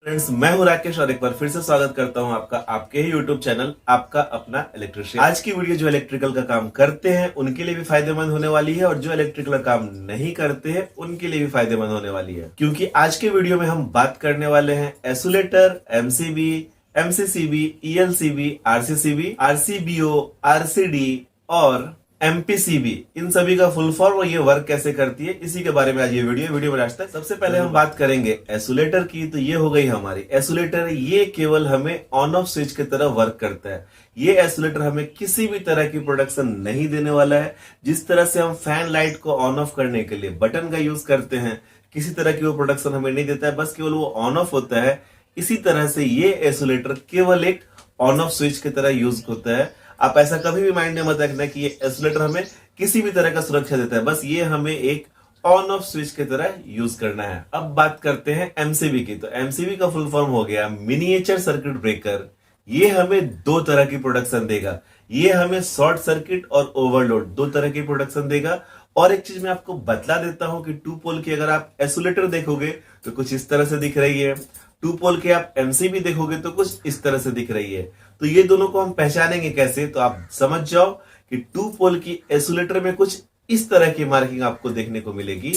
Friends, मैं हूं राकेश और एक बार फिर से स्वागत करता हूं आपका आपके ही यूट्यूब चैनल आपका अपना इलेक्ट्रिशियन। आज की वीडियो जो इलेक्ट्रिकल का काम करते हैं उनके लिए भी फायदेमंद होने वाली है और जो इलेक्ट्रिकल का काम नहीं करते हैं उनके लिए भी फायदेमंद होने वाली है, क्योंकि आज के वीडियो में हम बात करने वाले हैं isolator, MCB, MCCB, ELCB, RCCB, RCBO, RCD और एमपीसीबी, इन सभी का फुल फॉर्म और ये वर्क कैसे करती है, इसी के बारे में आज ये वीडियो में आज तक। सबसे पहले हम बात करेंगे एसोलेटर की। तो ये हो गई हमारी एसोलेटर। ये केवल हमें ऑन ऑफ स्विच की तरह वर्क करता है। ये एसोलेटर हमें किसी भी तरह की प्रोडक्शन नहीं देने वाला है। जिस तरह से हम फैन लाइट को ऑन ऑफ करने के लिए बटन का यूज करते हैं, किसी तरह की वो प्रोडक्शन हमें नहीं देता है, बस केवल वो ऑन ऑफ होता है। इसी तरह से ये एसोलेटर केवल एक ऑन ऑफ स्विच की तरह यूज होता है। आप ऐसा कभी भी माइंड में मत रखना कि ये एसोलेटर हमें किसी भी तरह का सुरक्षा देता है, बस ये हमें एक ऑन ऑफ स्विच की तरह यूज करना है। अब बात करते हैं एमसीबी की। तो एमसीबी का फुल फॉर्म हो गया मिनिएचर सर्किट ब्रेकर। ये हमें दो तरह की प्रोडक्शन देगा। ये हमें शॉर्ट सर्किट और ओवरलोड दो तरह की प्रोडक्शन देगा। और एक चीज मैं आपको बतला देता हूं कि टू पोल की अगर आप एसोलेटर देखोगे तो कुछ इस तरह से दिख रही है, टू पोल के आप एमसीबी देखोगे तो कुछ इस तरह से दिख रही है। तो ये दोनों को हम पहचानेंगे कैसे, तो आप समझ जाओ कि टू पोल की एसोलेटर में कुछ इस तरह की मार्किंग आपको देखने को मिलेगी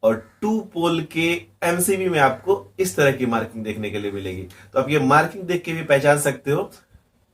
और टू पोल के एमसीबी में आपको इस तरह की मार्किंग देखने के लिए मिलेगी। तो आप ये मार्किंग देख के भी पहचान सकते हो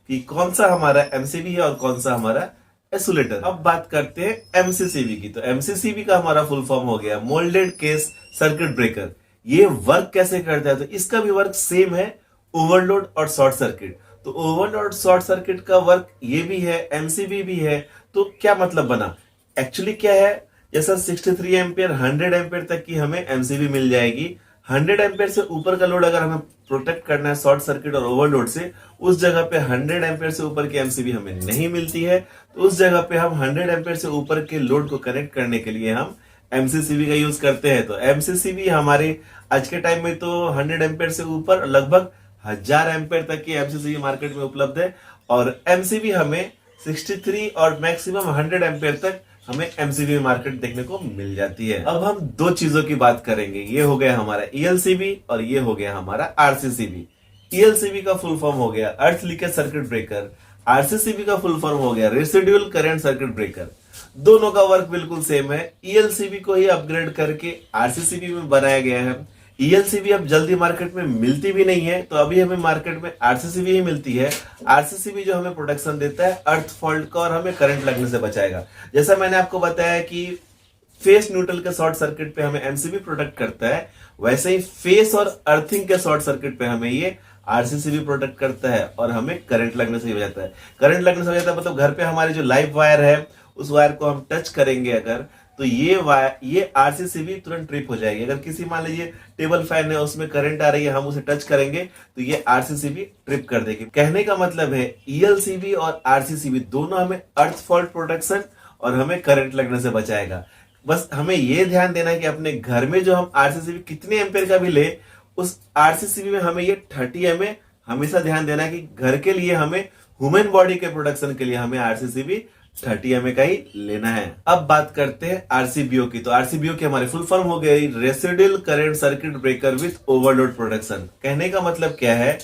कि कौन सा हमारा एमसीबी है और कौन सा हमारा एसोलेटर। अब बात करते हैं एमसीसीबी की। तो एमसीसीबी का हमारा फुल फॉर्म हो गया मोल्डेड केस सर्किट ब्रेकर। ये वर्क कैसे करता है, तो इसका भी वर्क सेम है, ओवरलोड और शॉर्ट सर्किट। तो ओवरलोड और शॉर्ट सर्किट का वर्क ये भी है, एमसीबी भी है। तो क्या मतलब बना, एक्चुअली क्या है, जैसा 63 एम्पियर 100 एम्पियर तक की हमें एमसीबी मिल जाएगी। 100 एम्पियर से ऊपर का लोड अगर हमें प्रोटेक्ट करना है शॉर्ट सर्किट और ओवरलोड से, उस जगह पे 100 एम्पियर से ऊपर की एमसीबी हमें नहीं मिलती है। तो उस जगह पे हम 100 एम्पियर से ऊपर के लोड को कनेक्ट करने के लिए हम एमसीसीबी का यूज करते हैं। तो एमसीसीबी हमारे आज के टाइम में तो 100 एम्पियर से ऊपर लगभग 1000 एम्पियर तक की एमसीसीबी मार्केट में उपलब्ध है और एमसीबी हमें 63 और मैक्सिमम 100 एम्पियर तक हमें एमसीबी मार्केट देखने को मिल जाती है। अब हम दो चीजों की बात करेंगे। ये हो गया हमारा ईएलसीबी और ये हो गया हमारा आरसीसीबी। ईएलसीबी का फुल फॉर्म हो गया अर्थ लीकेज सर्किट ब्रेकर। आरसीसीबी का फुल फॉर्म हो गया रेसिडुअल करंट सर्किट ब्रेकर। दोनों का वर्क बिल्कुल सेम है। ईएलसीबी को ही अपग्रेड करके आरसीसीबी में बनाया गया है। ईएलसीबी अब जल्दी मार्केट में मिलती भी नहीं है, तो अभी हमें मार्केट में आरसीसीबी ही मिलती है। आरसीसीबी जो हमें प्रोटेक्शन देता है अर्थ फॉल्ट का और हमें करंट लगने से बचाएगा। जैसा मैंने आपको बताया कि फेस न्यूट्रल के शॉर्ट सर्किट पे हमें एमसीबी प्रोटेक्ट करता है, वैसे ही फेस और अर्थिंग के शॉर्ट सर्किट पे हमें ये आरसीसीबी प्रोटेक्ट करता है और हमें करंट लगने से बचाता है। करंट लगने से बचाता है मतलब घर पे हमारी जो लाइव वायर है उस वायर को हम टच करेंगे अगर, तो ये आरसीसीबी तुरंत ट्रिप हो जाएगी। अगर किसी मान लीजिए टेबल फैन है उसमें करंट आ रही है, हम उसे टच करेंगे तो ये आरसीसीबी ट्रिप कर देगी। कहने का मतलब है ईएलसीबी और आरसीसीबी दोनों हमें अर्थ फॉल्ट प्रोटेक्शन और हमें करंट लगने से बचाएगा। बस हमें ये ध्यान देना है कि अपने घर में जो हम आरसीसीबी कितने एम्पेयर का भी ले, उस आरसीसीबी में हमें ये 30 एमए हमेशा ध्यान देना है कि घर के लिए हमें ह्यूमन बॉडी के प्रोडक्शन के लिए हमें आरसीसीबी 30 एमए का ही लेना है। अब बात करते हैं आरसीबीओ की। तो आरसीबीओ की हमारी फुल फॉर्म हो गई residual current circuit breaker with overload protection. कहने का मतलब क्या है,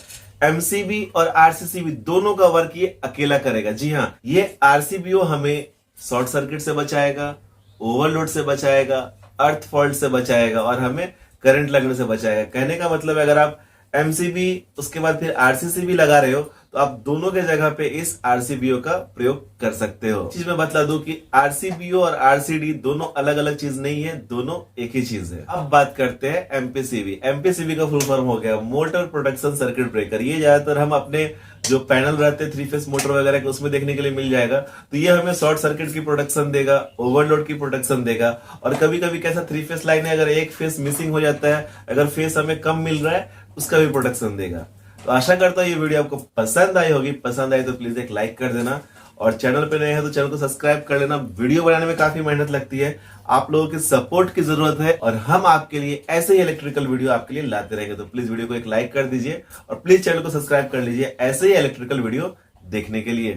एमसीबी और आरसीसीबी दोनों का वर्क ये अकेला करेगा। जी हाँ, ये आरसीबीओ हमें शॉर्ट सर्किट से बचाएगा, ओवरलोड से बचाएगा, अर्थ फॉल्ट से बचाएगा और हमें करंट लगने से बचाएगा। कहने का मतलब है अगर आप एमसीबी उसके बाद फिर आरसीसीबी लगा रहे हो तो आप दोनों के जगह पे इस आरसीबीओ का प्रयोग कर सकते हो। चीज मैं बतला दूं कि आरसीबीओ और आरसीडी दोनों अलग अलग चीज नहीं है, दोनों एक ही चीज है। अब बात करते हैं एमपीसीबी। एमपीसीबी का फुल फॉर्म हो गया मोटर प्रोटेक्शन सर्किट ब्रेकर। ये ज्यादातर हम अपने जो पैनल रहते हैं 3 फेस मोटर वगैरह के उसमें देखने के लिए मिल जाएगा। तो ये हमें शॉर्ट सर्किट की प्रोटेक्शन देगा, ओवरलोड की प्रोटेक्शन देगा और कभी कभी कैसा 3 फेस लाइन है, अगर एक फेस मिसिंग हो जाता है, अगर फेस हमें कम मिल रहा है उसका भी प्रोटेक्शन देगा। तो आशा करता हूँ ये वीडियो आपको पसंद आई होगी। पसंद आई तो प्लीज एक लाइक कर देना और चैनल पे नए हैं तो चैनल को सब्सक्राइब कर लेना। वीडियो बनाने में काफी मेहनत लगती है, आप लोगों की सपोर्ट की जरूरत है और हम आपके लिए ऐसे ही इलेक्ट्रिकल वीडियो आपके लिए लाते रहेंगे। तो प्लीज वीडियो को एक लाइक कर दीजिए और प्लीज चैनल को सब्सक्राइब कर लीजिए ऐसे ही इलेक्ट्रिकल वीडियो देखने के लिए।